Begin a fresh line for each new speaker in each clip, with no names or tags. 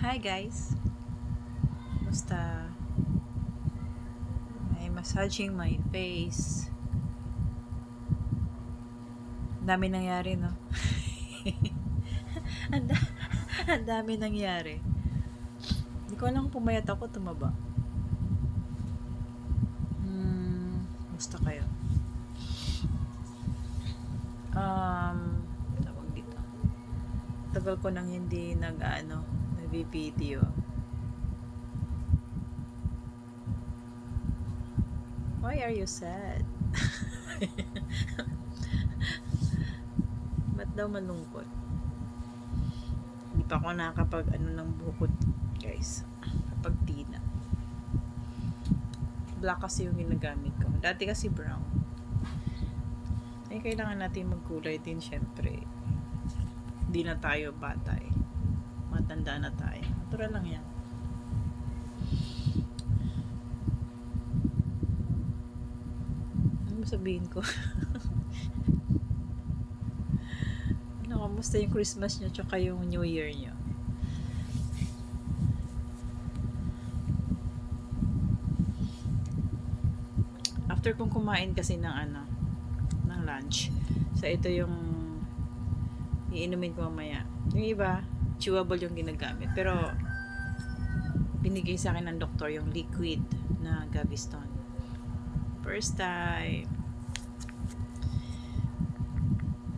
Hi guys! Basta I'm massaging my face. Ang dami nangyari, no? ang, da- ang dami nangyari. Hindi ko alam kung pumayat ako, tumaba. Basta kayo. Tawag dito. Tagal ko nang hindi nag-video. Why are you sad? Ba't daw malungkot? Hindi pa ako nakakapag ng bukod, guys. Kapag tina. Black kasi yung ginagamit ko. Dati kasi brown. Kailangan natin magkulay din, syempre. Hindi na tayo bata eh. Matanda na tayo. Natural lang yan. Ano sabihin ko? Kamusta yung Christmas nyo tsaka yung New Year nyo? After kong kumain kasi ng lunch. So ito yung iinumin ko mamaya. Yung iba, chewable yung ginagamit. Pero binigay sa akin ng doktor yung liquid na Gaviston. First time.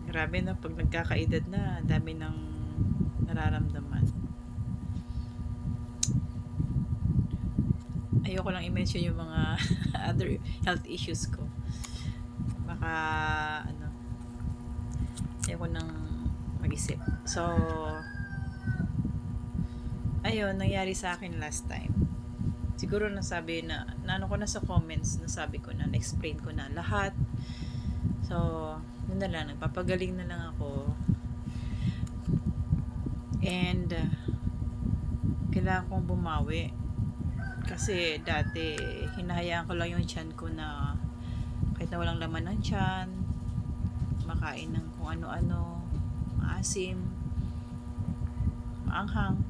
Grabe na pag nagkakaedad na, dami ng nararamdaman. Ayoko lang i-mention yung mga other health issues ko. Baka ayoko nang mag-isip. So ayun, nangyari sa akin last time. Siguro nasabi na ano ko na sa comments, nasabi ko na, na-explain ko na lahat. So yun na lang, nagpapagaling na lang ako. And kailangan kong bumawi. Kasi dati, hinahayaan ko lang yung tiyan ko na kahit na walang laman ng tiyan, makain ng kung ano-ano, maasim, maanghang,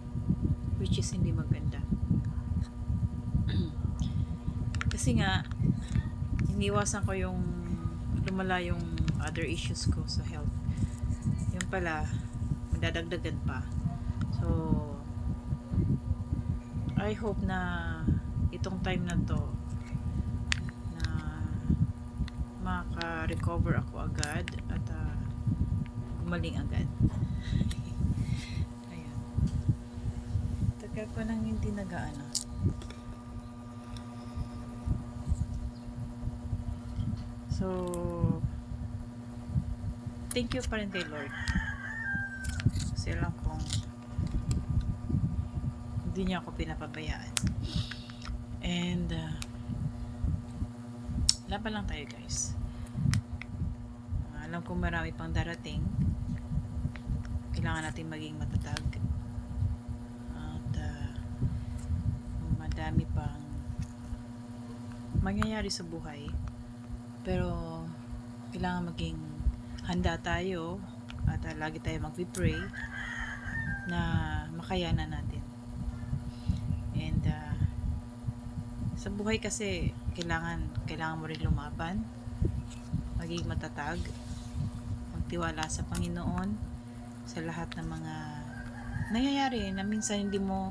which is hindi maganda. Kasi nga, iniwasan ko yung lumala yung other issues ko sa health. Yung pala, madadagdagan pa. So, I hope na itong time na to na maka-recover ako agad at gumaling agad. Ayan. Tagal ko nang hindi nag-ano. So, thank you pa rin kay Lord. Kasi alam kong hindi niya ako pinapabayaan. And laban lang tayo guys. Alam kong marami pang darating. Kailangan natin maging matatag. At madami pang mangyayari sa buhay. Pero kailangan maging handa tayo at lagi tayo mag-pray na makayanan natin. And sa buhay kasi kailangan mo rin lumaban, maging matatag, magtiwala sa Panginoon sa lahat ng mga nangyayari na minsan hindi mo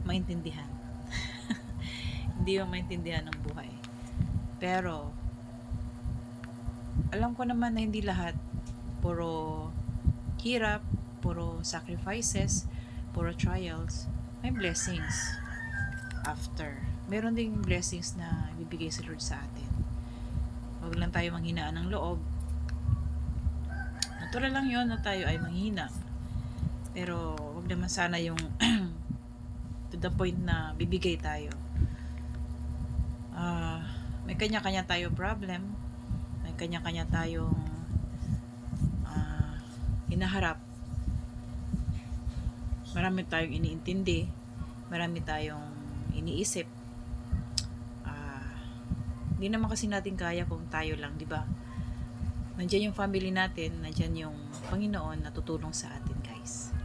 maintindihan. Hindi mo maintindihan ng buhay. Pero alam ko naman na hindi lahat puro hirap, puro sacrifices, puro trials. May blessings after. Meron ding blessings na ibibigay sa Lord sa atin. Huwag lang tayo manghinaan ng loob. Natural lang yon na tayo ay manghina. Pero huwag naman sana yung to the point na bibigay tayo. May kanya-kanya tayo problem. May kanya-kanya tayong hinaharap. Marami tayong iniintindi. Marami tayong iniisip. Hindi naman kasi natin kaya kung tayo lang, di ba? Nandiyan yung family natin, nandiyan yung Panginoon na tutulong sa atin, guys.